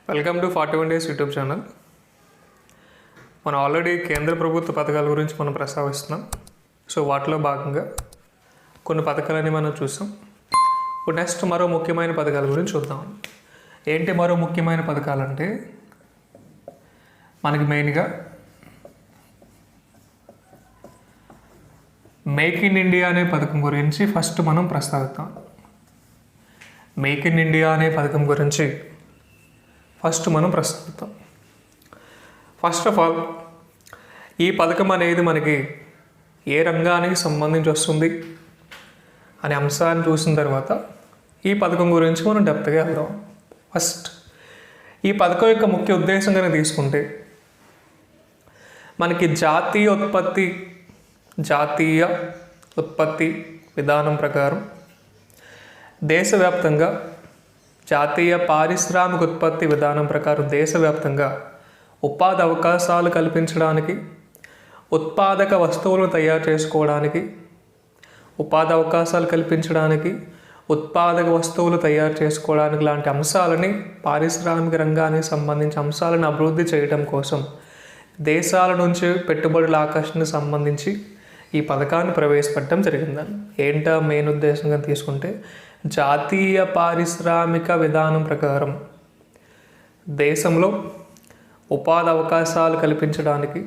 Welcome to 41 days YouTube channel. మనం already కేంద్ర ప్రభుత్వ పథకాల గురించి మనం ప్రస్తావిస్తున్నాం. సో వాటిలో భాగంగా కొన్ని పథకాలని మనం చూసాం. ఇప్పుడు నెక్స్ట్ మరో ముఖ్యమైన పథకాల గురించి చూద్దాం. ఏంటి మరో ముఖ్యమైన పథకాలంటే మనకి మెయిన్గా మేక్ ఇన్ ఇండియా అనే పథకం గురించి ఫస్ట్ మనం ప్రస్తావిద్దాం. మేక్ ఇన్ ఇండియా అనే పథకం గురించి ఫస్ట్ మనం ప్రస్తావిద్దాం. ఫస్ట్ ఆఫ్ ఆల్ ఈ పథకం అనేది మనకి ఏ రంగానికి సంబంధించి వస్తుంది అనే అంశాన్ని చూసిన తర్వాత ఈ పథకం గురించి మనం డెప్త్గా వెళ్దాం. ఫస్ట్ ఈ పథకం యొక్క ముఖ్య ఉద్దేశం కనుక తీసుకుంటే మనకి జాతీయ ఉత్పత్తి విధానం ప్రకారం దేశవ్యాప్తంగా జాతీయ పారిశ్రామిక ఉత్పత్తి విధానం ప్రకారం దేశవ్యాప్తంగా ఉపాధి అవకాశాలు కల్పించడానికి, ఉత్పాదక వస్తువులను తయారు చేసుకోవడానికి, ఉత్పాదక వస్తువులు తయారు చేసుకోవడానికి లాంటి అంశాలని, పారిశ్రామిక రంగానికి సంబంధించిన అంశాలను అభివృద్ధి చేయడం కోసం దేశాల నుంచి పెట్టుబడుల ఆకర్షణకు సంబంధించి ఈ పథకాన్ని ప్రవేశపెట్టడం జరిగిందని. ఏంటా మెయిన్ ఉద్దేశంగా తీసుకుంటే జాతీయ పారిశ్రామిక విధానం ప్రకారం దేశంలో ఉపాధి అవకాశాలు కల్పించడానికి,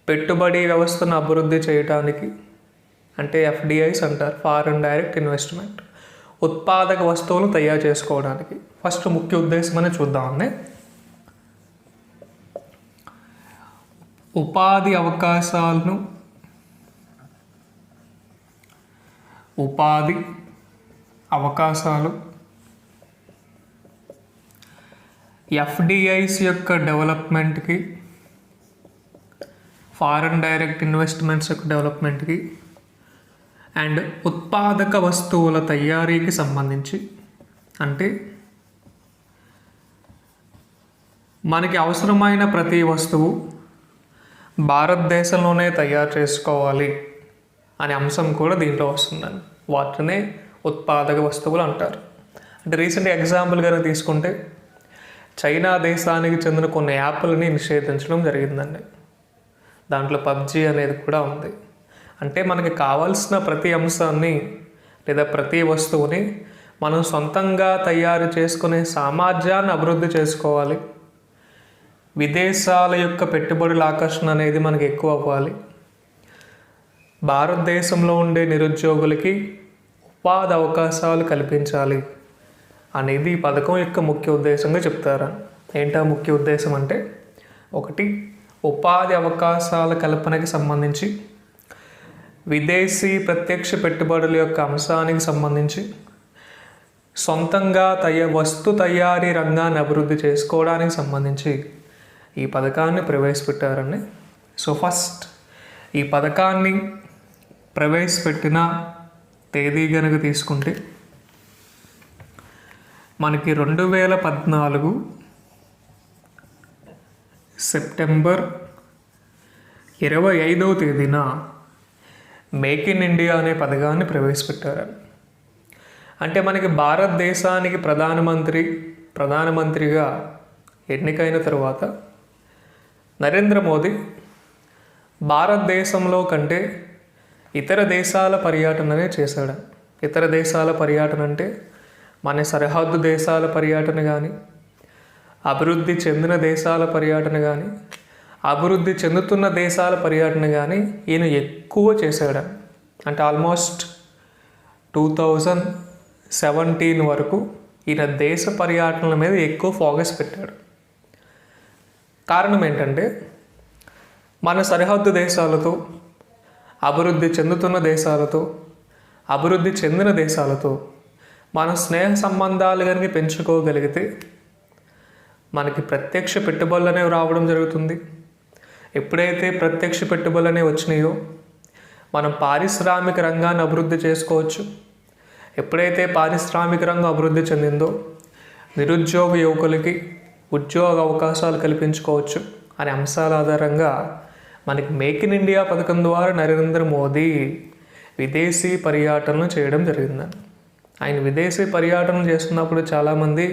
పెట్టుబడి వ్యవస్థను అభివృద్ధి చేయడానికి, అంటే ఎఫ్డిఐస్ అంటారు, ఫారెన్ డైరెక్ట్ ఇన్వెస్ట్మెంట్, ఉత్పాదక వస్తువులు తయారు చేసుకోవడానికి ఫస్ట్ ముఖ్య ఉద్దేశం అని చూద్దామని. ఉపాధి అవకాశాలు ఎఫ్డిఐస్ యొక్క డెవలప్మెంట్కి, ఫారెన్ డైరెక్ట్ ఇన్వెస్ట్మెంట్స్ యొక్క డెవలప్మెంట్కి అండ్ ఉత్పాదక వస్తువుల తయారీకి సంబంధించి, అంటే మనకి అవసరమైన ప్రతి వస్తువు భారతదేశంలోనే తయారు చేసుకోవాలి అనే అంశం కూడా దీంట్లో వస్తుందని. వాటినే ఉత్పాదక వస్తువులు అంటారు. అంటే రీసెంట్ ఎగ్జాంపుల్ కనుక తీసుకుంటే చైనా దేశానికి చెందిన కొన్ని యాప్లని నిషేధించడం జరిగిందండి. దాంట్లో పబ్జీ అనేది కూడా ఉంది. అంటే మనకి కావాల్సిన ప్రతి అంశాన్ని లేదా ప్రతి వస్తువుని మనం సొంతంగా తయారు చేసుకునే సామర్థ్యాన్ని అభివృద్ధి చేసుకోవాలి. విదేశాల యొక్క పెట్టుబడుల ఆకర్షణ అనేది మనకి ఎక్కువ అవ్వాలి. భారతదేశంలో ఉండే నిరుద్యోగులకి ఉపాధి అవకాశాలు కల్పించాలి అనేది ఈ పథకం యొక్క ముఖ్య ఉద్దేశంగా చెప్తారు. ఏంటా ముఖ్య ఉద్దేశం అంటే, ఒకటి ఉపాధి అవకాశాల కల్పనకి సంబంధించి, విదేశీ ప్రత్యక్ష పెట్టుబడుల యొక్క అంశానికి సంబంధించి, సొంతంగా వస్తు తయారీ రంగాన్ని అభివృద్ధి చేసుకోవడానికి సంబంధించి ఈ పథకాన్ని ప్రవేశపెట్టారండి. సో ఫస్ట్ ఈ పథకాన్ని ప్రవేశపెట్టిన తేదీ కనుక తీసుకుంటే మనకి 2014 సెప్టెంబర్ 25వ తేదీన మేక్ ఇన్ ఇండియా అనే పథకాన్ని ప్రవేశపెట్టారు. అంటే మనకి భారతదేశానికి ప్రధానమంత్రిగా ఎన్నికైన తర్వాత నరేంద్ర మోదీ భారతదేశంలో కంటే ఇతర దేశాల పర్యటననే చేశాడు. ఇతర దేశాల పర్యటన అంటే మన సరిహద్దు దేశాల పర్యటన కానీ, అభివృద్ధి చెందిన దేశాల పర్యటన కానీ, అభివృద్ధి చెందుతున్న దేశాల పర్యటన కానీ ఈయన ఎక్కువ చేశాడు. అంటే ఆల్మోస్ట్ 2017 వరకు ఈయన దేశ పర్యటనల మీద ఎక్కువ ఫోకస్ పెట్టాడు. కారణం ఏంటంటే మన సరిహద్దు దేశాలతో, అభివృద్ధి చెందుతున్న దేశాలతో, అభివృద్ధి చెందిన దేశాలతో మన స్నేహ సంబంధాలు కనుక పెంచుకోగలిగితే మనకి ప్రత్యక్ష పెట్టుబడులు అనేవి రావడం జరుగుతుంది. ఎప్పుడైతే ప్రత్యక్ష పెట్టుబడులు అనేవి వచ్చినాయో మనం పారిశ్రామిక రంగాన్ని అభివృద్ధి చేసుకోవచ్చు. ఎప్పుడైతే పారిశ్రామిక రంగం అభివృద్ధి చెందిందో నిరుద్యోగ యువకులకి ఉద్యోగ అవకాశాలు కల్పించుకోవచ్చు అనే అంశాల ఆధారంగా మనకి మేక్ ఇన్ ఇండియా పథకం ద్వారా నరేంద్ర మోదీ విదేశీ పర్యటనలు చేయడం జరిగిందని. ఆయన విదేశీ పర్యటనలు చేస్తున్నప్పుడు చాలామంది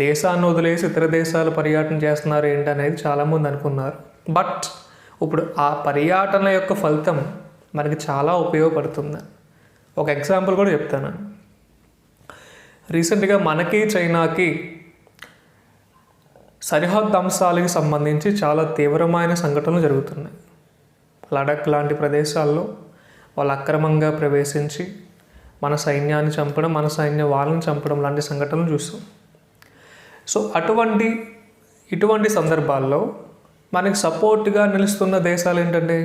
దేశాన్ని వదిలేసి ఇతర దేశాలు పర్యటన చేస్తున్నారు ఏంటనేది చాలామంది అనుకున్నారు. బట్ ఇప్పుడు ఆ పర్యటన యొక్క ఫలితం మనకి చాలా ఉపయోగపడుతుంది. ఒక ఎగ్జాంపుల్ కూడా చెప్తాను. రీసెంట్గా మనకి చైనాకి సరిహద్దు అంశాలకు సంబంధించి చాలా తీవ్రమైన సంఘటనలు జరుగుతున్నాయి. లడఖ్ లాంటి ప్రదేశాల్లో వాళ్ళు అక్రమంగా ప్రవేశించి మన సైన్యాన్ని చంపడం, మన సైన్యం వాళ్ళని చంపడం లాంటి సంఘటనలు చూస్తాం. సో ఇటువంటి సందర్భాల్లో మనకి సపోర్ట్గా నిలుస్తున్న దేశాలు ఏంటంటే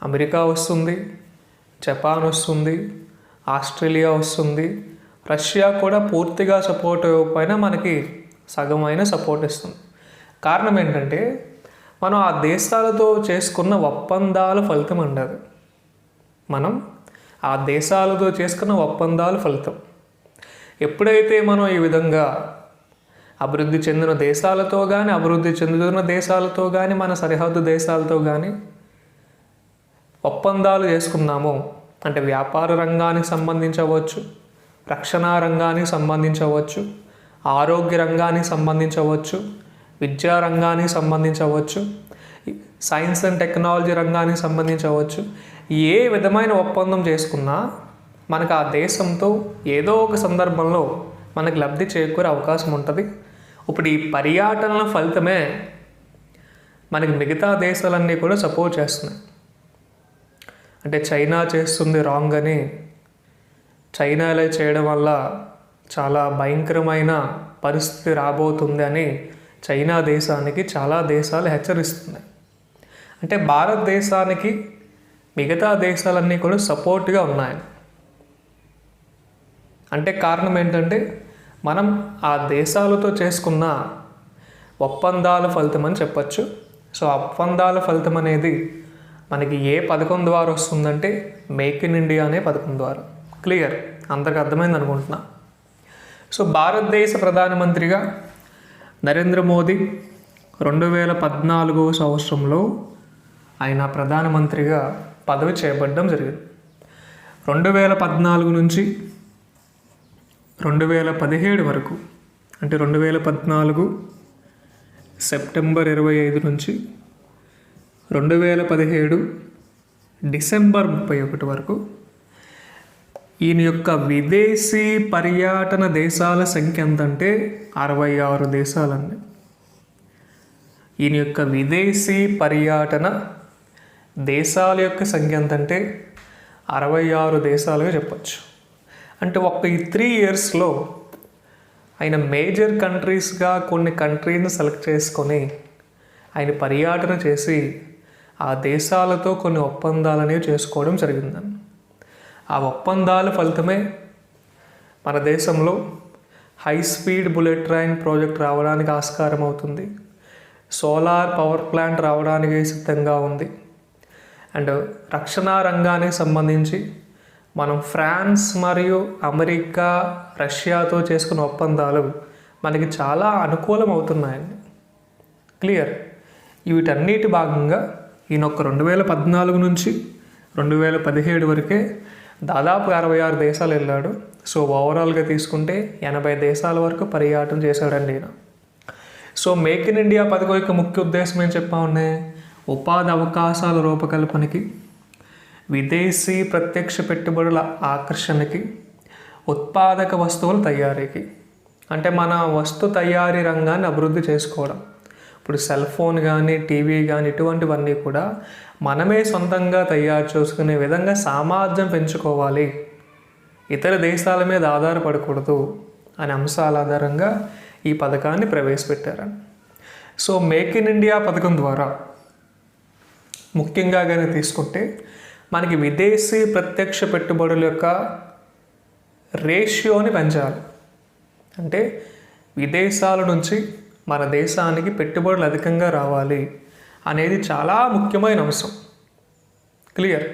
అమెరికా వస్తుంది, జపాన్ వస్తుంది, ఆస్ట్రేలియా వస్తుంది, రష్యా కూడా పూర్తిగా సపోర్ట్ ఇవ్వకపోయినా మనకి సగమైన సపోర్ట్ ఇస్తుంది. కారణం ఏంటంటే మనం ఆ దేశాలతో చేసుకున్న ఒప్పందాల ఫలితం ఉండదు. మనం ఆ దేశాలతో చేసుకున్న ఒప్పందాల ఫలితం. ఎప్పుడైతే మనం ఈ విధంగా అభివృద్ధి చెందిన దేశాలతో కానీ, అభివృద్ధి చెందుతున్న దేశాలతో కానీ, మన సరిహద్దు దేశాలతో కానీ ఒప్పందాలు చేసుకున్నామో, అంటే వ్యాపార రంగానికి సంబంధించవచ్చు, రక్షణ రంగానికి సంబంధించవచ్చు, ఆరోగ్య రంగానికి సంబంధించవచ్చు, విద్యా రంగానికి సంబంధించవచ్చు, సైన్స్ అండ్ టెక్నాలజీ రంగానికి సంబంధించవచ్చు, ఏ విధమైన ఒప్పందం చేసుకున్నా మనకు ఆ దేశంతో ఏదో ఒక సందర్భంలో మనకు లబ్ధి చేకూరే అవకాశం ఉంటుంది. ఇప్పుడు ఈ పర్యటనల ఫలితమే మనకి మిగతా దేశాలన్నీ కూడా సపోర్ట్ చేస్తున్నాయి. అంటే చైనా చేస్తుంది రాంగ్ అని, చైనా ఇలా చేయడం వల్ల చాలా భయంకరమైన పరిస్థితి రాబోతుంది అని చైనా దేశానికి చాలా దేశాలు హెచ్చరిస్తున్నాయి. అంటే భారతదేశానికి మిగతా దేశాలన్నీ కూడా సపోర్ట్గా ఉన్నాయి. అంటే కారణం ఏంటంటే మనం ఆ దేశాలతో చేసుకున్న ఒప్పందాల ఫలితం అని చెప్పచ్చు. సో ఒప్పందాల ఫలితం అనేది మనకి ఏ పథకం ద్వారా వస్తుందంటే మేక్ ఇన్ ఇండియా అనే పథకం ద్వారా. క్లియర్, అందరికి అర్థమైంది అనుకుంటున్నా. సో భారతదేశ ప్రధానమంత్రిగా నరేంద్ర మోదీ 2014 సంవత్సరంలో ఆయన ప్రధానమంత్రిగా పదవి చేపట్టడం జరిగింది. 2014 నుంచి 2017 వరకు, అంటే 2014 సెప్టెంబర్ 25 నుంచి 2017 డిసెంబర్ 31 వరకు ఈయన యొక్క విదేశీ పర్యటన దేశాల సంఖ్య ఎంతంటే 66 దేశాలండి. ఈయన యొక్క విదేశీ పర్యటన దేశాల యొక్క సంఖ్య ఎంతంటే 66 దేశాలుగా చెప్పచ్చు. అంటే ఈ 3 ఇయర్స్లో ఆయన మేజర్ కంట్రీస్గా కొన్ని కంట్రీని సెలెక్ట్ చేసుకొని ఆయన పర్యటన చేసి ఆ దేశాలతో కొన్ని ఒప్పందాలు అనేవి చేసుకోవడం జరిగిందని. ఆ ఒప్పందాల ఫలితమే మన దేశంలో high speed bullet train project రావడానికి ఆస్కారం అవుతుంది, సోలార్ పవర్ ప్లాంట్ రావడానికి సిద్ధంగా ఉంది. అండ్ రక్షణ రంగానికి సంబంధించి మనం ఫ్రాన్స్ మరియు అమెరికా, రష్యాతో చేసుకున్న ఒప్పందాలు మనకి చాలా అనుకూలం అవుతున్నాయండి. క్లియర్. వీటన్నిటి భాగంగా ఈయన 2014 నుంచి 2017 వరకే దాదాపు 66 దేశాలు వెళ్ళాడు. సో ఓవరాల్గా తీసుకుంటే 80 దేశాల వరకు పర్యటన చేశాడండి ఈయన. సో మేక్ ఇన్ ఇండియా పథకం యొక్క ముఖ్య ఉద్దేశం ఏం చెప్పామనే, ఉపాధి అవకాశాల రూపకల్పనకి, విదేశీ ప్రత్యక్ష పెట్టుబడుల ఆకర్షణకి, ఉత్పాదక వస్తువుల తయారీకి. అంటే మన వస్తు తయారీ రంగాన్ని అభివృద్ధి చేసుకోవడం. ఇప్పుడు సెల్ ఫోన్ కానీ, టీవీ కానీ ఇటువంటివన్నీ కూడా మనమే సొంతంగా తయారు చేసుకునే విధంగా సామర్థ్యం పెంచుకోవాలి, ఇతర దేశాల మీద ఆధారపడకూడదు అనే అంశాల ఆధారంగా ఈ పథకాన్ని ప్రవేశపెట్టారు. సో మేక్ ఇన్ ఇండియా పథకం ద్వారా ముఖ్యంగా కానీ తీసుకుంటే మనకి విదేశీ ప్రత్యక్ష పెట్టుబడుల యొక్క రేషియోని పెంచాలి. అంటే విదేశాల నుంచి మన దేశానికి పెట్టుబడులు అధికంగా రావాలి అనేది చాలా ముఖ్యమైన అంశం. క్లియర్.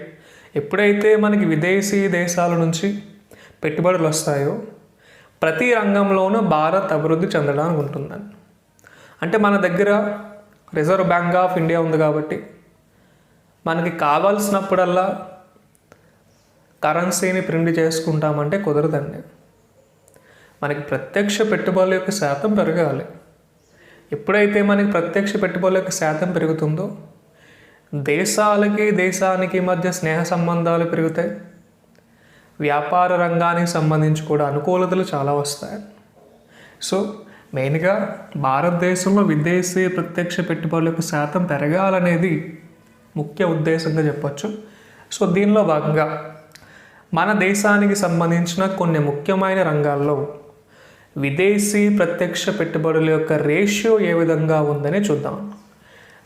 ఎప్పుడైతే మనకి విదేశీ దేశాల నుంచి పెట్టుబడులు వస్తాయో ప్రతి రంగంలోనూ భారత్ అభివృద్ధి చెందడానికి ఉంటుందని. అంటే మన దగ్గర రిజర్వ్ బ్యాంక్ ఆఫ్ ఇండియా ఉంది కాబట్టి మనకి కావాల్సినప్పుడల్లా కరెన్సీని ప్రింట్ చేసుకుంటామంటే కుదరదండి. మనకి ప్రత్యక్ష పెట్టుబడుల యొక్క శాతం పెరగాలి. ఎప్పుడైతే మనకి ప్రత్యక్ష పెట్టుబడుల యొక్క శాతం పెరుగుతుందో దేశానికి మధ్య స్నేహ సంబంధాలు పెరుగుతాయి. వ్యాపార రంగానికి సంబంధించి కూడా అనుకూలతలు చాలా వస్తాయి. సో మెయిన్గా భారతదేశంలో విదేశీ ప్రత్యక్ష పెట్టుబడుల యొక్క శాతం పెరగాలనేది ముఖ్య ఉద్దేశంగా చెప్పొచ్చు. సో దీనిలో భాగంగా మన దేశానికి సంబంధించిన కొన్ని ముఖ్యమైన రంగాల్లో విదేశీ ప్రత్యక్ష పెట్టుబడుల యొక్క రేషియో ఏ విధంగా ఉందని చూద్దాం.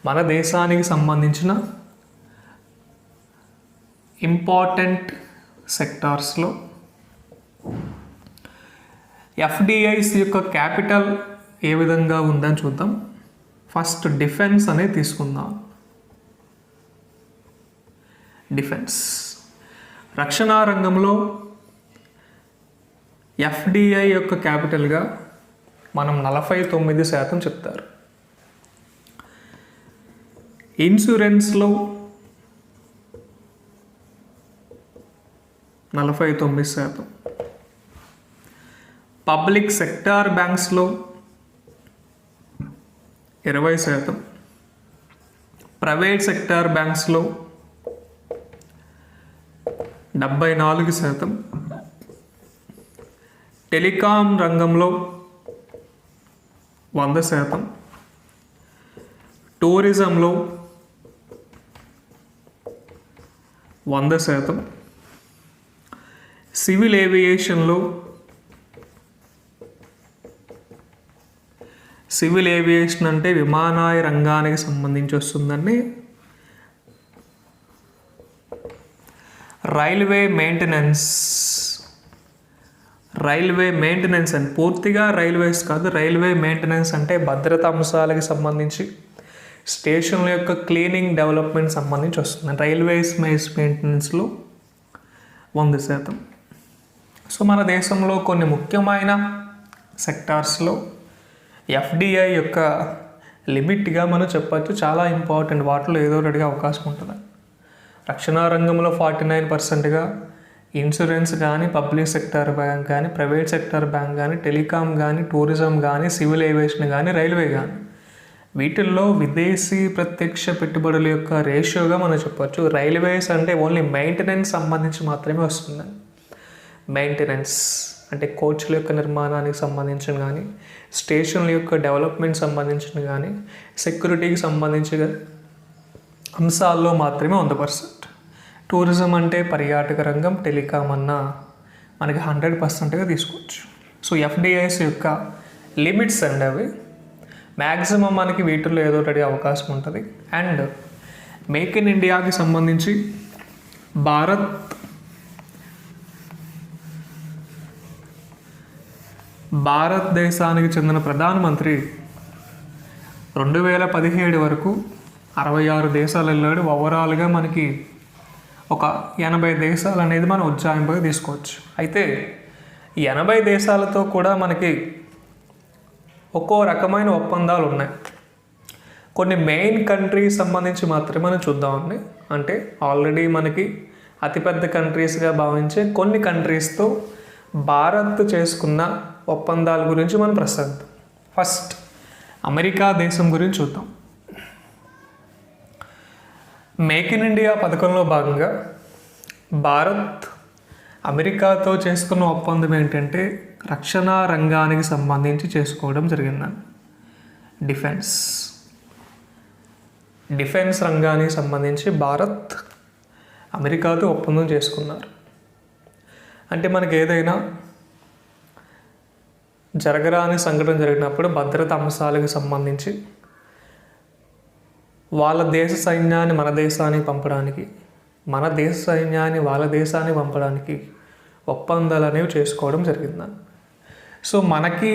మన దేశానికి సంబంధించిన ఇంపార్టెంట్ సెక్టార్స్లో ఎఫ్డిఐస్ యొక్క క్యాపిటల్ ఏ విధంగా ఉందని చూద్దాం. ఫస్ట్ డిఫెన్స్ అనేది తీసుకుందాం. డిఫెన్స్ రక్షణ రంగంలో ఎఫ్డిఐ యొక్క క్యాపిటల్గా మనం 49% చెప్తారు. ఇన్సూరెన్స్లో 49%, పబ్లిక్ సెక్టార్ బ్యాంక్స్లో 20%, ప్రైవేట్ సెక్టార్ బ్యాంక్స్లో 74%, టెలికాం రంగంలో 100%, టూరిజంలో 100%, సివిల్ ఏవియేషన్లో సివిల్ ఏవియేషన్ అంటే విమానాయ రంగానికి సంబంధించి వస్తుందండి. రైల్వే మెయింటెనెన్స్ అని పూర్తిగా రైల్వేస్ కాదు, రైల్వే మెయింటెనెన్స్ అంటే భద్రతా అంశాలకు సంబంధించి స్టేషన్ల యొక్క క్లీనింగ్ డెవలప్మెంట్ సంబంధించి వస్తుంది. రైల్వేస్ మెయింటెనెన్స్లో 100%. సో మన దేశంలో కొన్ని ముఖ్యమైన సెక్టార్స్లో ఎఫ్డిఐ యొక్క లిమిట్గా మనం చెప్పచ్చు, చాలా ఇంపార్టెంట్. వాటిలో ఏదో ఒకటిగా అవకాశం ఉంటుంది. రక్షణ రంగంలో 49%గా, ఇన్సూరెన్స్ కానీ, పబ్లిక్ సెక్టార్ బ్యాంక్ కానీ, ప్రైవేట్ సెక్టార్ బ్యాంక్ కానీ, టెలికాం కానీ, టూరిజం కానీ, సివిల్ ఏవియేషన్ కానీ, రైల్వే కానీ, వీటిల్లో విదేశీ ప్రత్యక్ష పెట్టుబడుల యొక్క రేషియోగా మనం చెప్పచ్చు. రైల్వేస్ అంటే ఓన్లీ మెయింటెనెన్స్ సంబంధించి మాత్రమే వస్తుంది. మెయింటెనెన్స్ అంటే కోచ్ల యొక్క నిర్మాణానికి సంబంధించిన కానీ, స్టేషన్ల యొక్క డెవలప్మెంట్ సంబంధించిన కానీ, సెక్యూరిటీకి సంబంధించిన అంశాల్లో మాత్రమే 100%. టూరిజం అంటే పర్యాటక రంగం, టెలికాం అన్న మనకి 100%గా తీసుకోవచ్చు. సో ఎఫ్డిఐస్ యొక్క లిమిట్స్ అండి అవి. మ్యాక్సిమం మనకి వీటిల్లో ఏదో ఒకటి అవకాశం ఉంటుంది. అండ్ మేక్ ఇన్ ఇండియాకి సంబంధించి భారతదేశానికి చెందిన ప్రధానమంత్రి 2017 వరకు 66 దేశాలు వెళ్ళాడు. ఓవరాల్గా మనకి ఒక 80 దేశాలు అనేది మనం ఉజ్జాయింపుగా తీసుకోవచ్చు. అయితే ఈ 80 దేశాలతో కూడా మనకి ఒక్కో రకమైన ఒప్పందాలు ఉన్నాయి. కొన్ని మెయిన్ కంట్రీస్ సంబంధించి మాత్రమే మనం చూద్దామండి. అంటే ఆల్రెడీ మనకి అతిపెద్ద కంట్రీస్గా భావించే కొన్ని కంట్రీస్తో భారత్ చేసుకున్న ఒప్పందాల గురించి మనం ప్రస్తావిద్దాం. ఫస్ట్ అమెరికా దేశం గురించి చూద్దాం. మేక్ ఇన్ ఇండియా పథకంలో భాగంగా భారత్ అమెరికాతో చేసుకున్న ఒప్పందం ఏంటంటే రక్షణ రంగానికి సంబంధించి చేసుకోవడం జరిగిందండి. డిఫెన్స్ రంగానికి సంబంధించి భారత్ అమెరికాతో ఒప్పందం చేసుకున్నారు. అంటే మనకి ఏదైనా జరగరాని సంఘటన జరిగినప్పుడు భద్రతా అంశాలకు సంబంధించి వాళ్ళ దేశ సైన్యాన్ని మన దేశానికి పంపడానికి, మన దేశ సైన్యాన్ని వాళ్ళ దేశానికి పంపడానికి ఒప్పందాలు అనేవి చేసుకోవడం జరిగిందండి. సో మనకి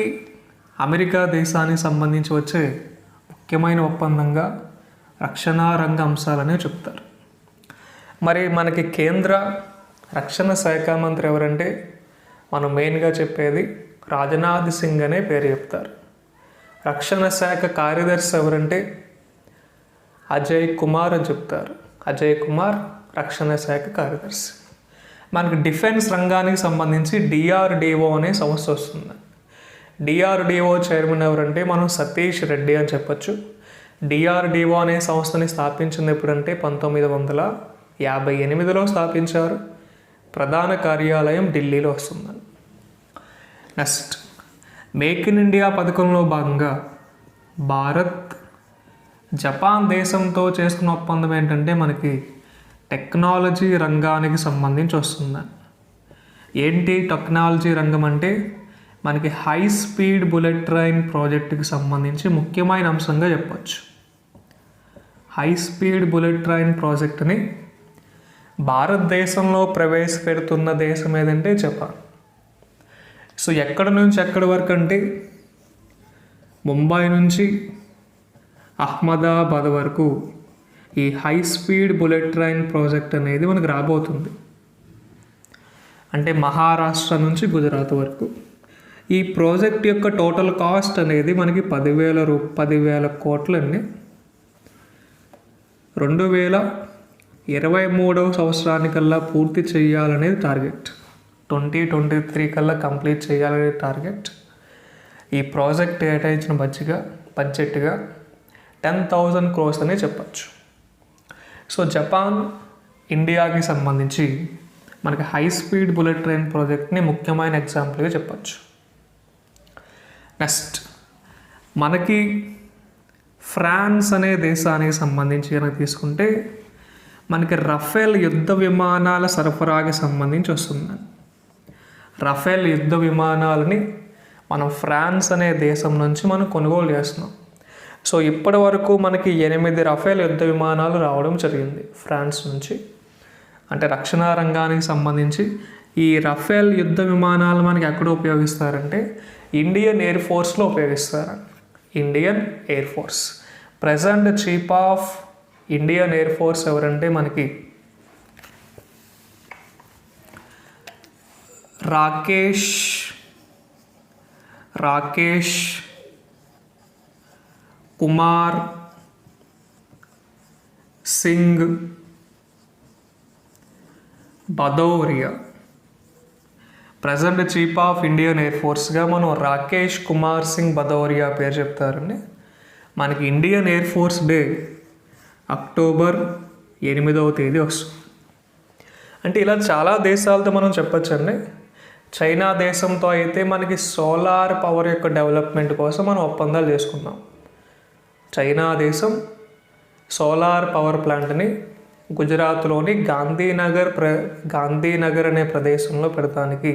అమెరికా దేశానికి సంబంధించి వచ్చే ముఖ్యమైన ఒప్పందంగా రక్షణ రంగ అంశాలనే చెప్తారు. మరి మనకి కేంద్ర రక్షణ శాఖ మంత్రి ఎవరంటే మనం మెయిన్గా చెప్పేది రాజ్నాథ్ సింగ్ అనే పేరు చెప్తారు. రక్షణ శాఖ కార్యదర్శి ఎవరంటే అజయ్ కుమార్ అని చెప్తారు. అజయ్ కుమార్ రక్షణ శాఖ కార్యదర్శి. మనకి డిఫెన్స్ రంగానికి సంబంధించి డిఆర్డిఓ అనే సంస్థ వస్తుంది. డిఆర్డిఓ చైర్మన్ ఎవరంటే మనం సతీష్ రెడ్డి అని చెప్పొచ్చు. డిఆర్డిఓ అనే సంస్థని స్థాపించింది ఎప్పుడంటే 1958లో స్థాపించారు. ప్రధాన కార్యాలయం ఢిల్లీలో వస్తుందని. నెక్స్ట్, మేక్ ఇన్ ఇండియా పథకంలో భాగంగా భారత్ జపాన్ దేశంతో చేసుకున్న ఒప్పందం ఏంటంటే మనకి టెక్నాలజీ రంగానికి సంబంధించి వస్తుందని. ఏంటి టెక్నాలజీ రంగం అంటే మనకి హై స్పీడ్ బుల్లెట్ ట్రైన్ ప్రాజెక్టుకి సంబంధించి ముఖ్యమైన అంశంగా చెప్పచ్చు. హై స్పీడ్ బుల్లెట్ ట్రైన్ ప్రాజెక్టుని భారతదేశంలో ప్రవేశపెడుతున్న దేశం ఏదంటే జపాన్. సో ఎక్కడి నుంచి ఎక్కడి వరకు అంటే ముంబై నుంచి అహ్మదాబాద్ వరకు ఈ high speed bullet train project అనేది మనకు రాబోతుంది. అంటే మహారాష్ట్ర నుంచి గుజరాత్ వరకు. ఈ ప్రాజెక్ట్ యొక్క టోటల్ కాస్ట్ అనేది మనకి 10,000 కోట్లండి. 2023 సంవత్సరానికల్లా పూర్తి చేయాలనేది టార్గెట్. 2023 కల్లా కంప్లీట్ చేయాలనే టార్గెట్. ఈ ప్రాజెక్ట్ కేటాయించిన బడ్జెట్గా 10,000 crores అని చెప్పచ్చు. సో జపాన్ ఇండియాకి సంబంధించి మనకి హై స్పీడ్ బుల్లెట్ ట్రైన్ ప్రాజెక్ట్ని ముఖ్యమైన ఎగ్జాంపుల్గా చెప్పచ్చు. నెక్స్ట్, మనకి ఫ్రాన్స్ అనే దేశానికి సంబంధించి కనుక తీసుకుంటే మనకి రఫేల్ యుద్ధ విమానాల సరఫరాకి సంబంధించి వస్తుంది. రఫేల్ యుద్ధ విమానాలని మనం ఫ్రాన్స్ అనే దేశం నుంచి మనం కొనుగోలు చేస్తున్నాం. సో ఇప్పటి వరకు మనకి 8 రఫేల్ యుద్ధ విమానాలు రావడం జరిగింది ఫ్రాన్స్ నుంచి. అంటే రక్షణ రంగానికి సంబంధించి ఈ రఫేల్ యుద్ధ విమానాలు మనకి ఎక్కడ ఉపయోగిస్తారంటే ఇండియన్ ఎయిర్ ఫోర్స్లో ఉపయోగిస్తారు. Indian Air Force present chief of Indian Air Force ఎవరంటే మనకి Rakesh Kumar Singh Bhadauria. Present chief of Indian Air ఫోర్స్గా మనం రాకేష్ కుమార్ సింగ్ భదౌరియా పేరు చెప్తారండి. మనకి Indian Air Force Day October 8వ తేదీ వస్తుంది. అంటే ఇలా చాలా దేశాలతో మనం చెప్పచ్చండి. చైనా దేశంతో అయితే మనకి సోలార్ పవర్ యొక్క డెవలప్మెంట్ కోసం మనం ఒప్పందాలు చేసుకున్నాం. చైనా దేశం సోలార్ పవర్ ప్లాంట్ని గుజరాత్లోని గాంధీనగర్ అనే ప్రదేశంలో పెడతానికి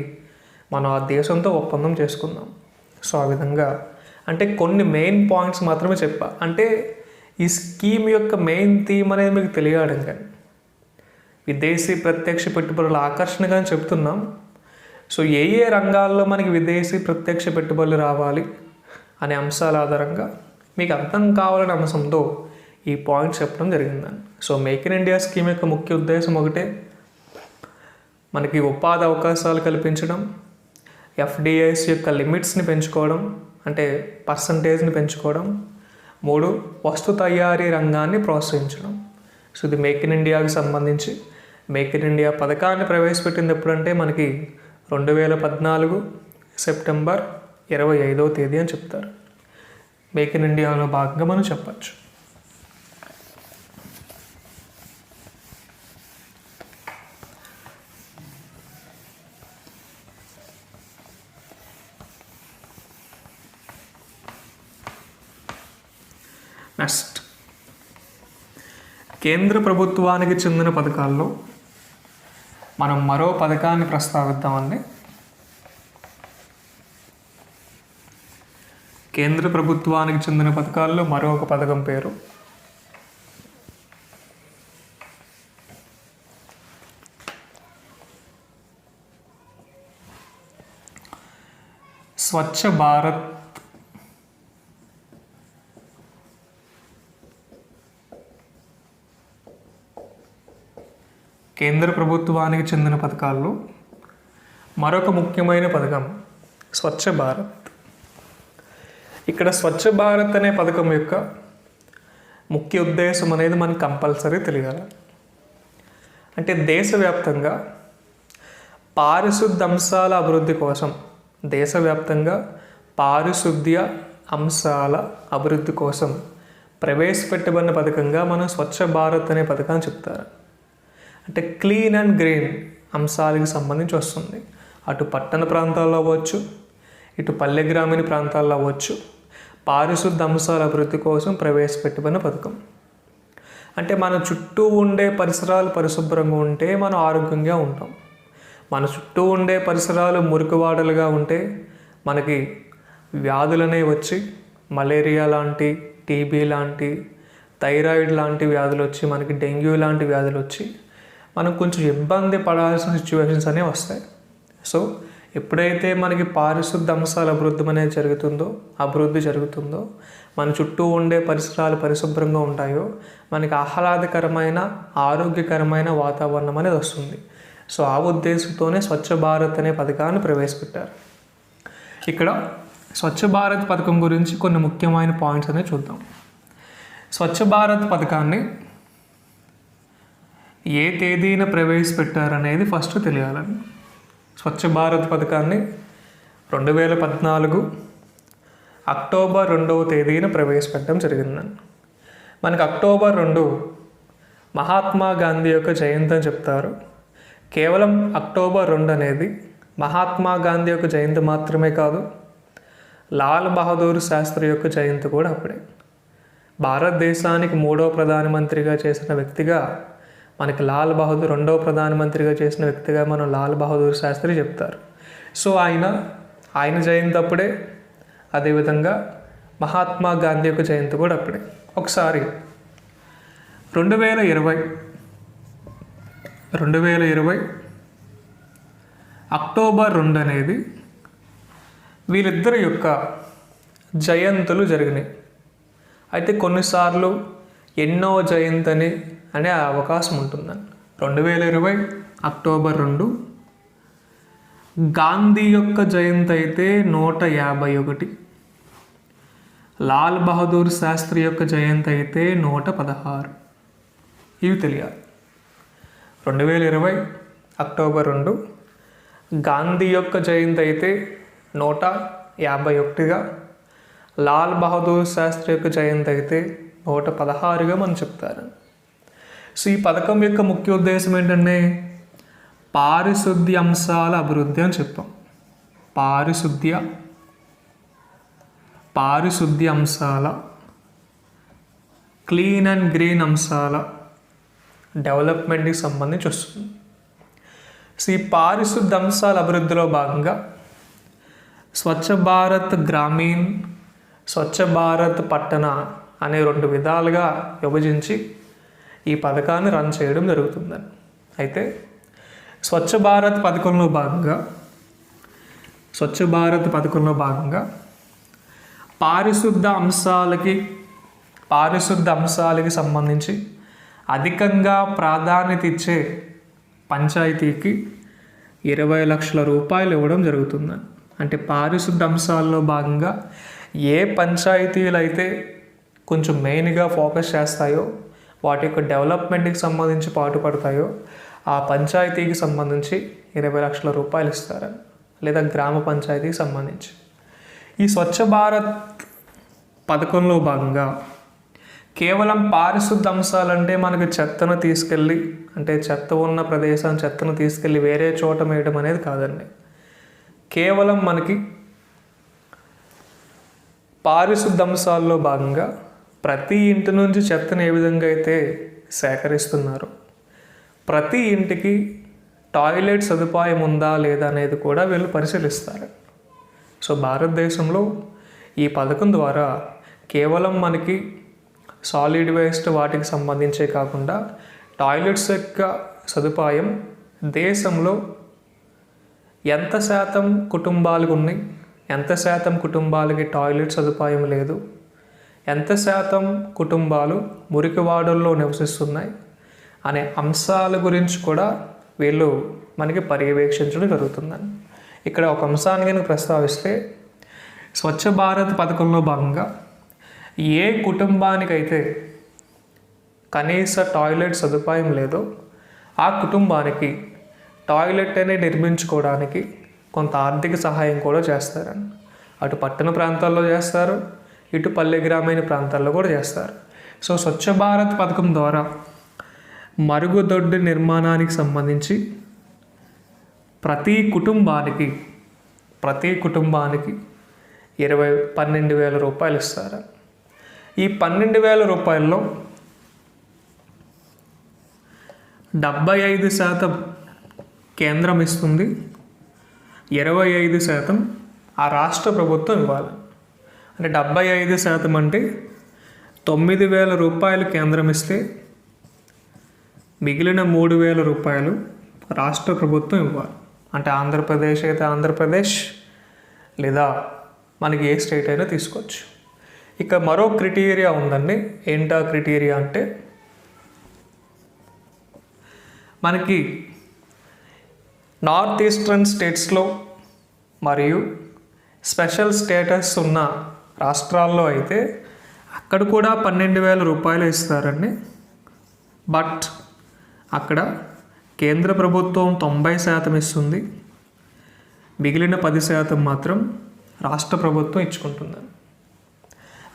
మనం ఆ దేశంతో ఒప్పందం చేసుకున్నాం. సో ఆ విధంగా అంటే కొన్ని మెయిన్ పాయింట్స్ మాత్రమే చెప్పా. అంటే ఈ స్కీమ్ యొక్క మెయిన్ థీమ్ అనేది మీకు తెలియడం కానీ విదేశీ ప్రత్యక్ష పెట్టుబడుల ఆకర్షణగా చెప్తున్నాం. సో ఏ రంగాల్లో మనకి విదేశీ ప్రత్యక్ష పెట్టుబడులు రావాలి అనే అంశాల ఆధారంగా మీకు అర్థం కావాలనే అంశంతో ఈ పాయింట్స్ చెప్పడం జరిగిందని. So make in India scheme యొక్క ముఖ్య ఉద్దేశం ఒకటే, మనకి ఉపాధి అవకాశాలు కల్పించడం, ఎఫ్డిఐస్ యొక్క లిమిట్స్ని పెంచుకోవడం అంటే పర్సంటేజ్ని పెంచుకోవడం, 3 వస్తు తయారీ రంగాన్ని ప్రోత్సహించడం. సో ఇది మేక్ ఇన్ ఇండియాకి సంబంధించి. మేక్ ఇన్ ఇండియా పథకాన్ని ప్రవేశపెట్టింది ఎప్పుడంటే మనకి 2014 సెప్టెంబర్ 25వ తేదీ అని చెప్తారు. మేక్ ఇన్ ఇండియాలో భాగంగా మనం చెప్పచ్చు. నెక్స్ట్, కేంద్ర ప్రభుత్వానికి చెందిన పథకాల్లో మనం మరో పథకాన్ని ప్రస్తావిద్దామండి. కేంద్ర ప్రభుత్వానికి చెందిన పథకాల్లో మరొక పథకం పేరు స్వచ్ఛ భారత్ కేంద్ర ప్రభుత్వానికి చెందిన పథకాల్లో మరొక ముఖ్యమైన పథకం స్వచ్ఛ భారత్. ఇక్కడ స్వచ్ఛ భారత్ అనే పథకం యొక్క ముఖ్య ఉద్దేశం అనేది మనకు కంపల్సరీ తెలియాలి. అంటే దేశవ్యాప్తంగా పారిశుద్ధ అంశాల అభివృద్ధి కోసం దేశవ్యాప్తంగా పారిశుద్ధ్య అంశాల అభివృద్ధి కోసం ప్రవేశపెట్టబడిన పథకంగా మనం స్వచ్ఛ భారత్ అనే పథకాన్ని చెప్తారు. అంటే క్లీన్ అండ్ గ్రీన్ అంశాలకు సంబంధించి వస్తుంది. అటు పట్టణ ప్రాంతాల్లో అవ్వచ్చు, ఇటు పల్లె గ్రామీణ ప్రాంతాల్లో అవ్వచ్చు, పారిశుద్ధ అంశాల అభివృద్ధి కోసం ప్రవేశపెట్టబడిన పథకం. అంటే మన చుట్టూ ఉండే పరిసరాలు పరిశుభ్రంగా ఉంటే మనం ఆరోగ్యంగా ఉంటాం. మన చుట్టూ ఉండే పరిసరాలు మురికివాడలుగా ఉంటే మనకి వ్యాధులనే వచ్చి మలేరియా లాంటి, టీబీ లాంటి, థైరాయిడ్ లాంటి వ్యాధులు వచ్చి, మనకి డెంగ్యూ లాంటి వ్యాధులు వచ్చి మనం కొంచెం ఇబ్బంది పడాల్సిన సిచ్యువేషన్స్ అనేవి వస్తాయి. సో ఎప్పుడైతే మనకి పారిశుద్ధ అంశాల అభివృద్ధి జరుగుతుందో మన చుట్టూ ఉండే పరిసరాలు పరిశుభ్రంగా ఉంటాయో మనకి ఆహ్లాదకరమైన ఆరోగ్యకరమైన వాతావరణం అనేది వస్తుంది. సో ఆ ఉద్దేశంతోనే స్వచ్ఛ భారత్ అనే పథకాన్ని ప్రవేశపెట్టారు. ఇక్కడ స్వచ్ఛ భారత్ పథకం గురించి కొన్ని ముఖ్యమైన పాయింట్స్ అనేవి చూద్దాం. స్వచ్ఛ భారత్ పథకాన్ని ఏ తేదీన ప్రవేశపెట్టారనేది ఫస్ట్ తెలియాలని. స్వచ్ఛ భారత్ పథకాన్ని 2014 అక్టోబర్ 2వ తేదీన ప్రవేశపెట్టడం జరిగిందండి. మనకి అక్టోబర్ 2 మహాత్మా గాంధీ యొక్క జయంతి అని చెప్తారు. కేవలం అక్టోబర్ 2 అనేది మహాత్మా గాంధీ యొక్క జయంతి మాత్రమే కాదు, లాల్ బహదూర్ శాస్త్రి యొక్క జయంతి కూడా అప్పుడే. భారతదేశానికి 3వ ప్రధానమంత్రిగా చేసిన వ్యక్తిగా మనకి లాల్ బహదూర్, 2వ ప్రధానమంత్రిగా చేసిన వ్యక్తిగా మనం లాల్ బహదూర్ శాస్త్రి చెప్తారు. సో ఆయన జయంతి అప్పుడే, అదేవిధంగా మహాత్మా గాంధీ యొక్క జయంతి కూడా అప్పుడే. ఒకసారి 2020 అక్టోబర్ 2 అనేది వీరిద్దరి యొక్క జయంతులు జరిగినాయి. అయితే కొన్నిసార్లు ఎన్నో జయంతి అనే అవకాశం ఉంటుందండి. 2020 అక్టోబర్ 2 గాంధీ యొక్క జయంతి అయితే 151, లాల్ బహదూర్ శాస్త్రి యొక్క జయంతి అయితే 116. ఇవి తెలియాలి. 2020 అక్టోబర్ 2 గాంధీ యొక్క జయంతి అయితే 151గా, లాల్ బహదూర్ శాస్త్రి యొక్క జయంతి అయితే 116గా మనం చెప్తారు. సో ఈ పథకం యొక్క ముఖ్య ఉద్దేశం ఏంటంటే పారిశుద్ధ్య అంశాల అభివృద్ధి అని చెప్పాం. పారిశుద్ధ్య అంశాల, క్లీన్ అండ్ గ్రీన్ అంశాల డెవలప్మెంట్కి సంబంధించి వస్తుంది. సో ఈ పారిశుద్ధ్య అంశాల అభివృద్ధిలో భాగంగా స్వచ్ఛ భారత్ గ్రామీణ్, స్వచ్ఛ భారత్ పట్టణ అనే 2 విధాలుగా విభజించి ఈ పథకాన్ని రన్ చేయడం జరుగుతుందని. అయితే స్వచ్ఛ భారత్ పథకంలో భాగంగా పారిశుద్ధ అంశాలకి సంబంధించి అధికంగా ప్రాధాన్యత ఇచ్చే పంచాయతీకి 20 లక్షల రూపాయలు ఇవ్వడం జరుగుతుందని. అంటే పారిశుద్ధ అంశాల్లో భాగంగా ఏ పంచాయతీలు అయితే కొంచెం మెయిన్గా ఫోకస్ చేస్తాయో, వాటి యొక్క డెవలప్మెంట్కి సంబంధించి పాటుపడతాయో ఆ పంచాయతీకి సంబంధించి 20 లక్షల రూపాయలు ఇస్తారని, లేదా గ్రామ పంచాయతీకి సంబంధించి. ఈ స్వచ్ఛ భారత్ పథకంలో భాగంగా కేవలం పారిశుద్ధ అంశాలంటే మనకి చెత్తను తీసుకెళ్ళి, అంటే చెత్త ఉన్న ప్రదేశం చెత్తను తీసుకెళ్ళి వేరే చోట వేయడం అనేది కాదండి. కేవలం మనకి పారిశుద్ధ అంశాల్లో భాగంగా ప్రతి ఇంటి నుంచి చెత్తను ఏ విధంగా అయితే సేకరిస్తున్నారో, ప్రతి ఇంటికి టాయిలెట్ సదుపాయం ఉందా లేదా అనేది కూడా వీళ్ళు పరిశీలిస్తారు. సో భారతదేశంలో ఈ పథకం ద్వారా కేవలం మనకి సాలిడ్ వేస్ట్ వాటికి సంబంధించే కాకుండా టాయిలెట్స్ యొక్క సదుపాయం దేశంలో ఎంత శాతం కుటుంబాలకు ఉన్నాయి, ఎంత శాతం కుటుంబాలకి టాయిలెట్ సదుపాయం లేదు, ఎంత శాతం కుటుంబాలు మురికివాడల్లో నివసిస్తున్నాయి అనే అంశాల గురించి కూడా వీళ్ళు మనకి పర్యవేక్షించడం జరుగుతుందని. ఇక్కడ ఒక అంశాన్ని కనుక ప్రస్తావిస్తే స్వచ్ఛ భారత్ పథకంలో భాగంగా ఏ కుటుంబానికైతే కనీస టాయిలెట్ సదుపాయం లేదో ఆ కుటుంబానికి టాయిలెట్ అనేది నిర్మించుకోవడానికి కొంత ఆర్థిక సహాయం కూడా చేస్తారని. అటు పట్టణ ప్రాంతాల్లో చేస్తారు, ఇటు పల్లె గ్రామీణ ప్రాంతాల్లో కూడా చేస్తారు. సో స్వచ్ఛ భారత్ పథకం ద్వారా మరుగుదొడ్డి నిర్మాణానికి సంబంధించి ప్రతి కుటుంబానికి 12,000 రూపాయలు ఇస్తారు. ఈ 12,000 రూపాయల్లో 75% కేంద్రం ఇస్తుంది, 25% ఆ రాష్ట్ర ప్రభుత్వం ఇవ్వాలి. అంటే 75% అంటే 9,000 రూపాయలు కేంద్రం ఇస్తే మిగిలిన 3,000 రూపాయలు రాష్ట్ర ప్రభుత్వం ఇవ్వాలి. అంటే ఆంధ్రప్రదేశ్ అయితే ఆంధ్రప్రదేశ్, లేదా మనకి ఏ స్టేట్ అయినా తీసుకోవచ్చు. ఇక మరో క్రైటీరియా ఉందండి. ఏంటా క్రైటీరియా అంటే, మనకి నార్త్ ఈస్టర్న్ స్టేట్స్లో మరియు స్పెషల్ స్టేటస్ ఉన్న రాష్ట్రాల్లో అయితే అక్కడ కూడా 12,000 రూపాయలు ఇస్తారండి. బట్ అక్కడ కేంద్ర ప్రభుత్వం 90% ఇస్తుంది, మిగిలిన 10% మాత్రం రాష్ట్ర ప్రభుత్వం ఇచ్చుకుంటుంది.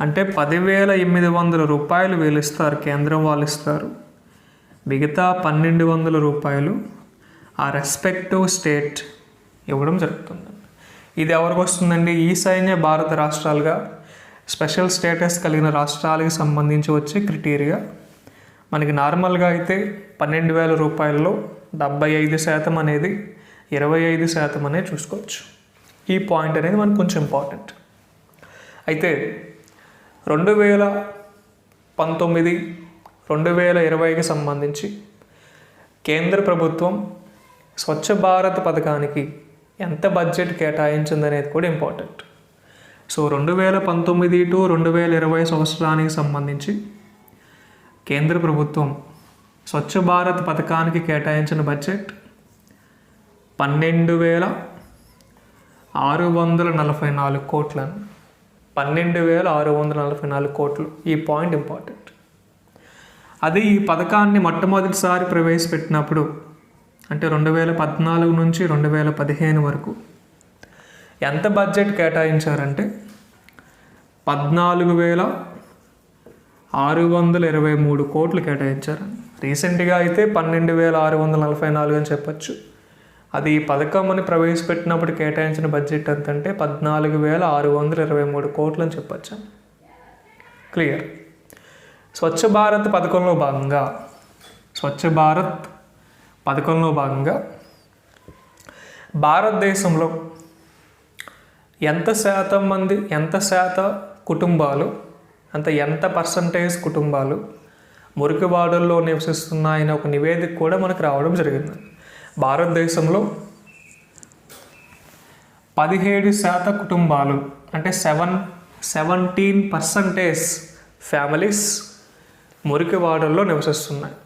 అంటే 10,800 రూపాయలు వీళ్ళు ఇస్తారు, కేంద్రం వాళ్ళు ఇస్తారు. మిగతా 1,200 రూపాయలు ఆ రెస్పెక్టివ్ స్టేట్ ఇవ్వడం జరుగుతుంది. ఇది ఎవరికి వస్తుందండి? ఈశాన్య భారత రాష్ట్రాలుగా స్పెషల్ స్టేటస్ కలిగిన రాష్ట్రాలకు సంబంధించి వచ్చే క్రైటీరియా. మనకి నార్మల్గా అయితే 12,000 రూపాయల్లో 75% అనేది 25% అనేది చూసుకోవచ్చు. ఈ పాయింట్ అనేది మనకు కొంచెం ఇంపార్టెంట్. అయితే 2019, 2020కి సంబంధించి కేంద్ర ప్రభుత్వం స్వచ్ఛ భారత్ పథకానికి ఎంత బడ్జెట్ కేటాయించిందనేది కూడా ఇంపార్టెంట్. సో 2019 టు 2020 సంవత్సరానికి సంబంధించి కేంద్ర ప్రభుత్వం స్వచ్ఛ భారత్ పథకానికి కేటాయించిన బడ్జెట్ 12,644 కోట్లను. 12,644 కోట్లు. ఈ పాయింట్ ఇంపార్టెంట్. అది ఈ పథకాన్ని మొట్టమొదటిసారి ప్రవేశపెట్టినప్పుడు, అంటే 2014 నుంచి 2015 వరకు ఎంత బడ్జెట్ కేటాయించారంటే 14,623 కోట్లు కేటాయించారు. రీసెంట్గా అయితే 12,644 అని చెప్పచ్చు. అది ఈ పథకం అని ప్రవేశపెట్టినప్పుడు కేటాయించిన బడ్జెట్ ఎంతంటే 14,623 కోట్లు అని చెప్పచ్చు. క్లియర్. స్వచ్ఛ భారత్ పథకంలో భారతదేశంలో ఎంత పర్సంటేజ్ కుటుంబాలు మురికివాడల్లో నివసిస్తున్నాయని ఒక నివేదిక కూడా మనకు రావడం జరిగింది. భారతదేశంలో 17% కుటుంబాలు, అంటే 17% ఫ్యామిలీస్ మురికివాడల్లో నివసిస్తున్నాయి.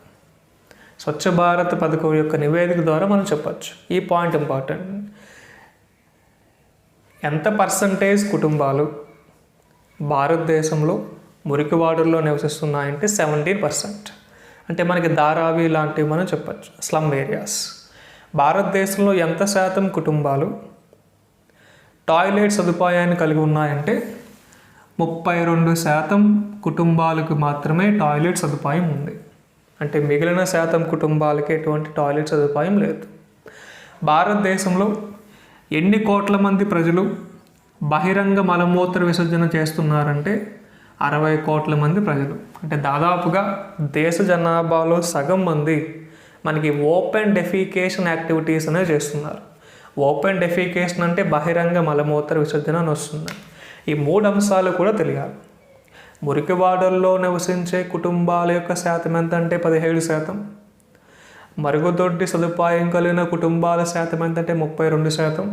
స్వచ్ఛ భారత్ పథకం యొక్క నివేదిక ద్వారా మనం చెప్పచ్చు. ఈ పాయింట్ ఇంపార్టెంట్. ఎంత పర్సంటేజ్ కుటుంబాలు భారతదేశంలో మురికివాడల్లో నివసిస్తున్నాయంటే 17%. అంటే మనకి ధారావి లాంటివి మనం చెప్పచ్చు, స్లమ్ ఏరియాస్. భారతదేశంలో ఎంత శాతం కుటుంబాలు టాయిలెట్ సదుపాయాన్ని కలిగి ఉన్నాయంటే 32% కుటుంబాలకు మాత్రమే టాయిలెట్ సదుపాయం ఉంది. అంటే మిగిలిన శాతం కుటుంబాలకి ఎటువంటి టాయిలెట్ సదుపాయం లేదు. భారతదేశంలో ఎన్ని కోట్ల మంది ప్రజలు బహిరంగ మలమూత్ర విసర్జన చేస్తున్నారంటే 60 కోట్ల మంది ప్రజలు. అంటే దాదాపుగా దేశ జనాభాలో సగం మంది మనకి ఓపెన్ డెఫికేషన్ యాక్టివిటీస్ అనేవి చేస్తున్నారు. ఓపెన్ డెఫికేషన్ అంటే బహిరంగ మలమూత్ర విసర్జన అని వస్తుంది. ఈ 3 అంశాలు కూడా తెలియాలి. మురికివాడల్లో నివసించే కుటుంబాల యొక్క శాతం ఎంత అంటే 17%. మరుగుదొడ్డి సదుపాయం కలిగిన కుటుంబాల శాతం ఎంత అంటే 32%.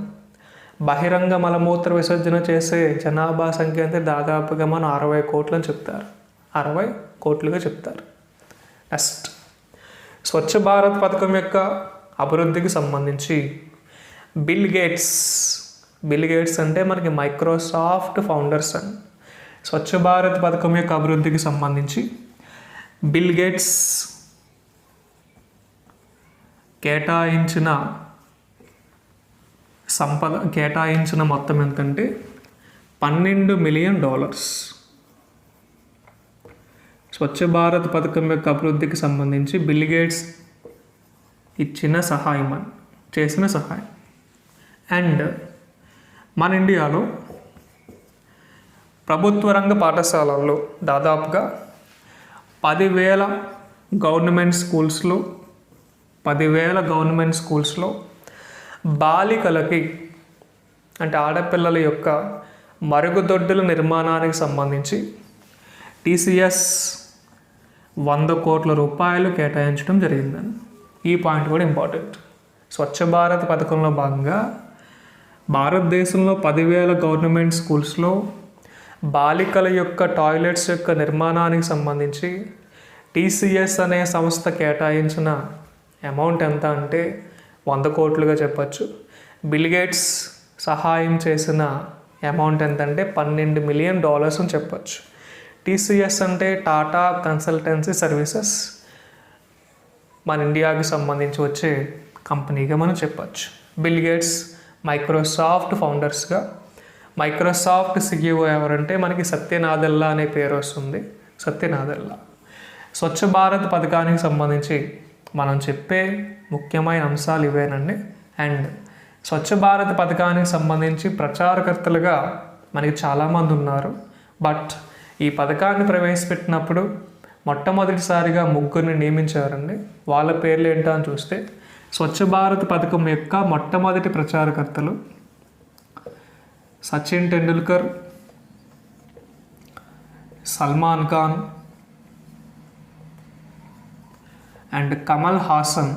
బహిరంగ మలమూత్ర విసర్జన చేసే జనాభా సంఖ్య అంటే దాదాపుగా మనం 60 కోట్లని చెప్తారు. 60 కోట్లుగా చెప్తారు. నెక్స్ట్, స్వచ్ఛ భారత్ పథకం యొక్క అభివృద్ధికి సంబంధించి బిల్ గేట్స్ అంటే మనకి మైక్రోసాఫ్ట్ ఫౌండర్స్ అని. స్వచ్ఛ భారత్ పథకం యొక్క అభివృద్ధికి సంబంధించి బిల్ గేట్స్ కేటాయించిన మొత్తం ఎంతంటే $12 మిలియన్. స్వచ్ఛ భారత్ పథకం యొక్క అభివృద్ధికి సంబంధించి బిల్ గేట్స్ చేసిన సహాయం. అండ్ మన ఇండియాలో ప్రభుత్వ రంగ పాఠశాలల్లో దాదాపుగా 10,000 గవర్నమెంట్ స్కూల్స్లో బాలికలకి అంటే ఆడపిల్లల యొక్క మరుగుదొడ్డుల నిర్మాణానికి సంబంధించి TCS 100 కోట్ల రూపాయలు కేటాయించడం జరిగిందని. ఈ పాయింట్ కూడా ఇంపార్టెంట్. స్వచ్ఛ భారత్ పథకంలో భాగంగా భారతదేశంలో 10,000 గవర్నమెంట్ స్కూల్స్లో బాలికల యొక్క టాయిలెట్స్ యొక్క నిర్మాణానికి సంబంధించి TCS అనే సంస్థ కేటాయించిన అమౌంట్ ఎంత అంటే 100 కోట్లుగా చెప్పచ్చు. బిల్ గేట్స్ సహాయం చేసిన అమౌంట్ ఎంత అంటే $12 మిలియన్ అని చెప్పచ్చు. TCS అంటే టాటా కన్సల్టెన్సీ సర్వీసెస్, మన ఇండియాకి సంబంధించి వచ్చే కంపెనీగా మనం చెప్పచ్చు. బిల్ గేట్స్ మైక్రోసాఫ్ట్ ఫౌండర్స్గా, మైక్రోసాఫ్ట్ CEO ఎవరంటే మనకి సత్య నాదెల్లా అనే పేరు వస్తుంది. సత్య నాదెల్లా. స్వచ్ఛ భారత్ పథకానికి సంబంధించి మనం చెప్పే ముఖ్యమైన అంశాలు ఇవేనండి. అండ్ స్వచ్ఛ భారత్ పథకానికి సంబంధించి ప్రచారకర్తలుగా మనకి చాలామంది ఉన్నారు. బట్ ఈ పథకాన్ని ప్రవేశపెట్టినప్పుడు మొట్టమొదటిసారిగా 3 నియమించారండి. వాళ్ళ పేర్లు ఏంటో అని చూస్తే స్వచ్ఛ భారత్ పథకం యొక్క మొట్టమొదటి ప్రచారకర్తలు సచిన్ టెండూల్కర్, సల్మాన్ ఖాన్ అండ్ కమల్ హాసన్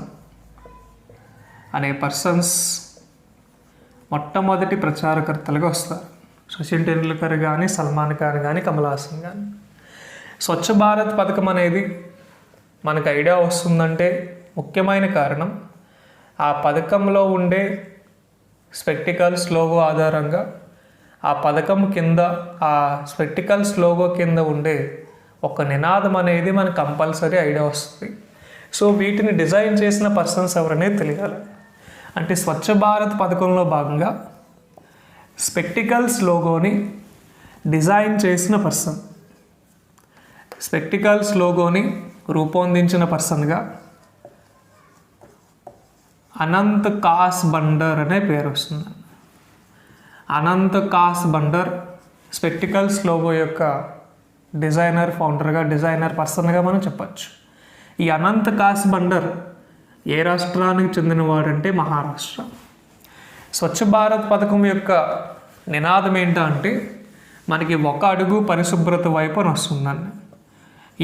అనే పర్సన్స్ మొట్టమొదటి ప్రచారకర్తలుగా వస్తారు. సచిన్ టెండూల్కర్ కానీ, సల్మాన్ ఖాన్ కానీ, కమల్ హాసన్ కానీ. స్వచ్ఛ భారత్ పథకం అనేది మనకు ఐడియా వస్తుందంటే ముఖ్యమైన కారణం ఆ పథకంలో ఉండే స్పెక్టికల్స్ లోగో ఆధారంగా ఆ పథకం కింద ఆ స్పెక్టికల్స్ లోగో కింద ఉండే ఒక నినాదం అనేది మనకు కంపల్సరీ ఐడియా వస్తుంది. సో వీటిని డిజైన్ చేసిన పర్సన్స్ ఎవరనేది తెలియాలి. అంటే స్వచ్ఛ భారత్ పథకంలో భాగంగా స్పెక్టికల్స్ లోగోని డిజైన్ చేసిన పర్సన్, స్పెక్టికల్స్ లోగోని రూపొందించిన పర్సన్గా అనంత్ కాస్బండర్ అనే పేరు వస్తుంది. అనంత్ కాస్బండర్ స్పెక్టికల్స్ లోగో యొక్క డిజైనర్ పర్సన్గా మనం చెప్పచ్చు. ఈ అనంత్ కాస్బండర్ ఏ రాష్ట్రానికి చెందినవాడంటే మహారాష్ట్ర. స్వచ్ఛ భారత్ పథకం యొక్క నినాదం ఏంటంటే మనకి 1 అడుగు పరిశుభ్రత వైపు అని వస్తుందండి.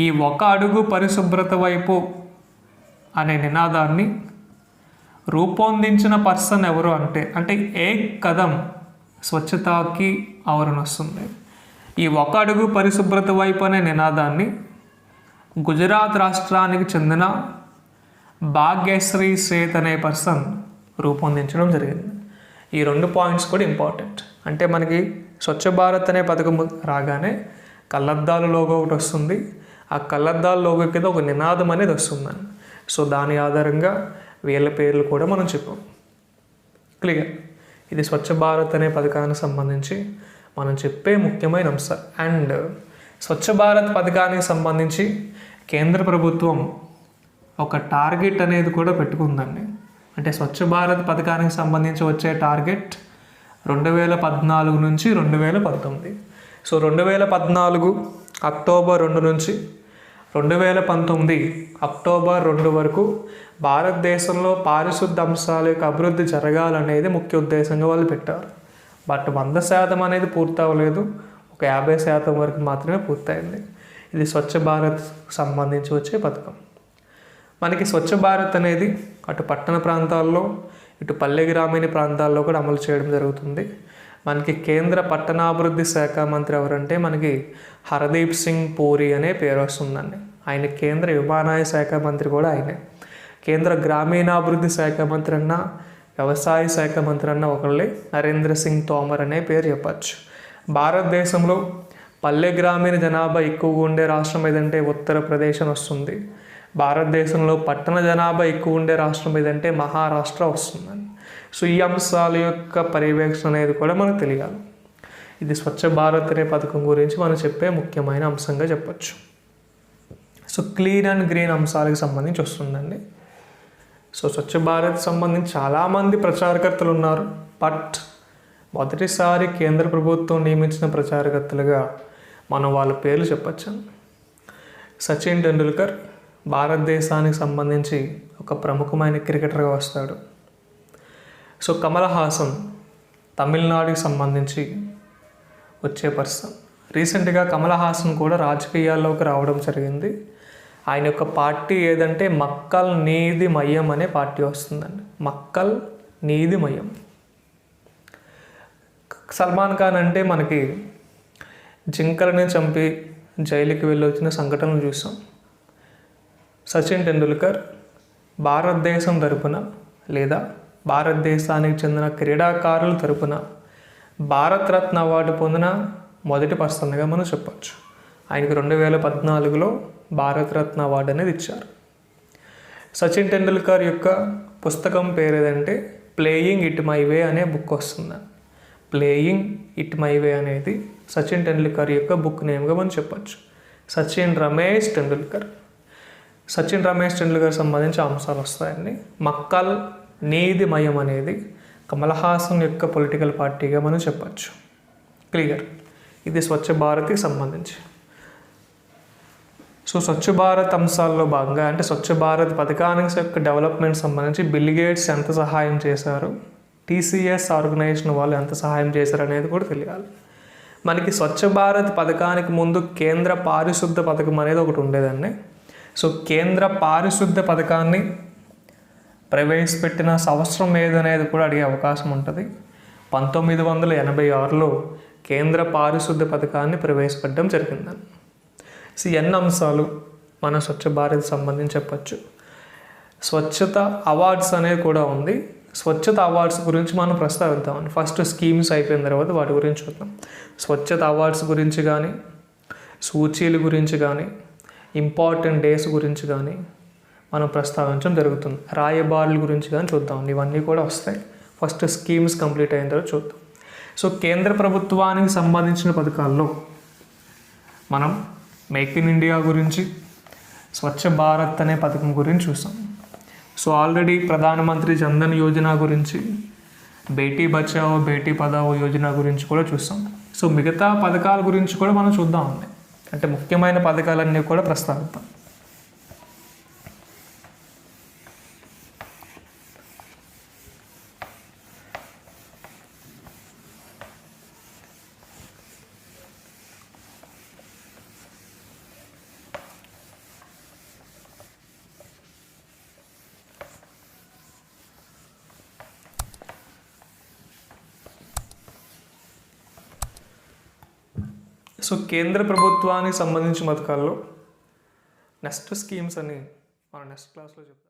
ఈ 1 అడుగు పరిశుభ్రత వైపు అనే నినాదాన్ని రూపొందించిన పర్సన్ ఎవరు అంటే ఏక్ కదం స్వచ్ఛతాకి ఆవరణ వస్తుంది. ఈ 1 అడుగు పరిశుభ్రత వైపు అనే నినాదాన్ని గుజరాత్ రాష్ట్రానికి చెందిన భాగ్యశ్రీ సేత్ అనే పర్సన్ రూపొందించడం జరిగింది. ఈ 2 పాయింట్స్ కూడా ఇంపార్టెంట్. అంటే మనకి స్వచ్ఛ భారత్ అనే పథకం రాగానే కళ్ళద్దాల లోగో ఒకటి వస్తుంది. ఆ కళ్ళద్దాల లోగో కింద ఒక నినాదం అనేది వస్తుందండి. సో దాని ఆధారంగా వీళ్ళ పేర్లు కూడా మనం చెప్పాం. క్లియర్. ఇది స్వచ్ఛ భారత్ అనే పథకానికి సంబంధించి మనం చెప్పే ముఖ్యమైన అంశాలు. అండ్ స్వచ్ఛ భారత్ పథకానికి సంబంధించి కేంద్ర ప్రభుత్వం ఒక టార్గెట్ అనేది కూడా పెట్టుకుందండి. అంటే స్వచ్ఛ భారత్ పథకానికి సంబంధించి వచ్చే టార్గెట్ 2014 నుంచి 2019. సో 2014 అక్టోబర్ 2 నుంచి 2019 అక్టోబర్ 2 వరకు భారతదేశంలో పారిశుద్ధ అంశాల యొక్క అభివృద్ధి జరగాలనేది ముఖ్య ఉద్దేశంగా వాళ్ళు పెట్టారు. బట్ 100% అనేది పూర్తి అవ్వలేదు. ఒక 50% వరకు మాత్రమే పూర్తయింది. ఇది స్వచ్ఛ భారత్ సంబంధించి వచ్చే పథకం. మనకి స్వచ్ఛ భారత్ అనేది అటు పట్టణ ప్రాంతాల్లో ఇటు పల్లె గ్రామీణ ప్రాంతాల్లో కూడా అమలు చేయడం జరుగుతుంది. మనకి కేంద్ర పట్టణాభివృద్ధి శాఖ మంత్రి ఎవరంటే మనకి హర్దీప్ సింగ్ పూరి అనే పేరు వస్తుందండి. ఆయన కేంద్ర విమానయాన శాఖ మంత్రి కూడా ఆయనే. కేంద్ర గ్రామీణాభివృద్ధి శాఖ మంత్రి అన్న, వ్యవసాయ శాఖ మంత్రి అన్న ఒకళ్ళే, నరేంద్ర సింగ్ తోమర్ అనే పేరు చెప్పచ్చు. భారతదేశంలో పల్లె గ్రామీణ జనాభా ఎక్కువగా ఉండే రాష్ట్రం ఏదంటే ఉత్తరప్రదేశ్ అని వస్తుంది. భారతదేశంలో పట్టణ జనాభా ఎక్కువ ఉండే రాష్ట్రం ఏదంటే మహారాష్ట్ర వస్తుందండి. సో ఈ అంశాల యొక్క పర్యవేక్షణ అనేది కూడా మనకు తెలియాలి. ఇది స్వచ్ఛ భారత్ అనే పథకం గురించి మనం చెప్పే ముఖ్యమైన అంశంగా చెప్పచ్చు. సో క్లీన్ అండ్ గ్రీన్ అంశాలకు సంబంధించి వస్తుందండి. సో స్వచ్ఛ భారత్ సంబంధించి చాలామంది ప్రచారకర్తలు ఉన్నారు. బట్ మొదటిసారి కేంద్ర ప్రభుత్వం నియమించిన ప్రచారకర్తలుగా మనం వాళ్ళ పేర్లు చెప్పచ్చు. సచిన్ టెండూల్కర్ భారతదేశానికి సంబంధించి ఒక ప్రముఖమైన క్రికెటర్గా వస్తాడు. సో కమల్ హాసన్ తమిళనాడుకి సంబంధించి వచ్చే పర్సన్. రీసెంట్గా కమల్ హాసన్ కూడా రాజకీయాల్లోకి రావడం జరిగింది. ఆయన యొక్క పార్టీ ఏదంటే మక్కల్ నీది మయం అనే పార్టీ వస్తుందండి. మక్కల్ నీది మయం. సల్మాన్ ఖాన్ అంటే మనకి జింకలని చంపి జైలుకి వెళ్ళి వచ్చిన సంఘటనలు చూసాం. సచిన్ టెండూల్కర్ భారతదేశం తరపున లేదా భారతదేశానికి చెందిన క్రీడాకారుల తరపున భారతరత్న అవార్డు పొందిన మొదటి పర్సన్గా మనం చెప్పచ్చు. ఆయనకు 2014లో భారతరత్న అవార్డు అనేది ఇచ్చారు. సచిన్ టెండూల్కర్ యొక్క పుస్తకం పేరు ఏదంటే ప్లేయింగ్ ఇట్ మై వే అనే బుక్ వస్తుంది. ప్లేయింగ్ ఇట్ మై వే అనేది సచిన్ టెండూల్కర్ యొక్క బుక్ నేమ్గా మనం చెప్పచ్చు. సచిన్ రమేష్ టెండూల్కర్ సంబంధించి అంశాలు వస్తాయండి. మక్కల్ నీది మయం అనేది కమల్ హాసన్ యొక్క పొలిటికల్ పార్టీగా మనం చెప్పచ్చు. క్లియర్. ఇది స్వచ్ఛ భారత్కి సంబంధించి. సో స్వచ్ఛ భారత్ అంశాల్లో భాగంగా అంటే స్వచ్ఛ భారత్ పథకానికి యొక్క డెవలప్మెంట్ సంబంధించి బిల్ గేట్స్ ఎంత సహాయం చేశారు, టీసీఎస్ ఆర్గనైజేషన్ వాళ్ళు ఎంత సహాయం చేశారు అనేది కూడా తెలియాలి. మనకి స్వచ్ఛ భారత్ పథకానికి ముందు కేంద్ర పారిశుద్ధ పథకం అనేది ఒకటి ఉండేదండి. సో కేంద్ర పారిశుద్ధ పథకాన్ని ప్రవేశపెట్టిన సంవత్సరం ఏదనేది కూడా అడిగే అవకాశం ఉంటుంది. 1986లో కేంద్ర పారిశుద్ధ పథకాన్ని ప్రవేశపెట్టడం జరిగిందని. సో ఎన్ని అంశాలు మన స్వచ్ఛ భారత్ సంబంధించి చెప్పచ్చు. స్వచ్ఛత అవార్డ్స్ అనేది కూడా ఉంది. స్వచ్ఛత అవార్డ్స్ గురించి మనం ప్రస్తావిద్దామని. ఫస్ట్ స్కీమ్స్ అయిపోయిన తర్వాత వాటి గురించి చూద్దాం. స్వచ్ఛత అవార్డ్స్ గురించి కానీ, సూచీల గురించి కానీ, ఇంపార్టెంట్ డేస్ గురించి కానీ మనం ప్రస్తావించడం జరుగుతుంది. రాయబారుల గురించి కానీ చూద్దాం. ఇవన్నీ కూడా వస్తాయి. ఫస్ట్ స్కీమ్స్ కంప్లీట్ అయిన తర్వాత చూద్దాం. సో కేంద్ర ప్రభుత్వానికి సంబంధించిన పథకాల్లో మనం మేక్ ఇన్ ఇండియా గురించి, స్వచ్ఛ భారత్ అనే పథకం గురించి చూసాం. సో ఆల్రెడీ ప్రధానమంత్రి జన్ధన్ యోజన గురించి, బేటీ బచావో బేటీ పడావో యోజన గురించి కూడా చూసాం. సో మిగతా పథకాల గురించి కూడా మనం చూద్దామండి. అంటే ముఖ్యమైన పథకాలన్నీ కూడా ప్రస్తావిద్దాం. సో కేంద్ర ప్రభుత్వానికి సంబంధించిన పథకాల్లో నెక్స్ట్ స్కీమ్స్ అని మనం నెక్స్ట్ క్లాస్లో చెప్తాం.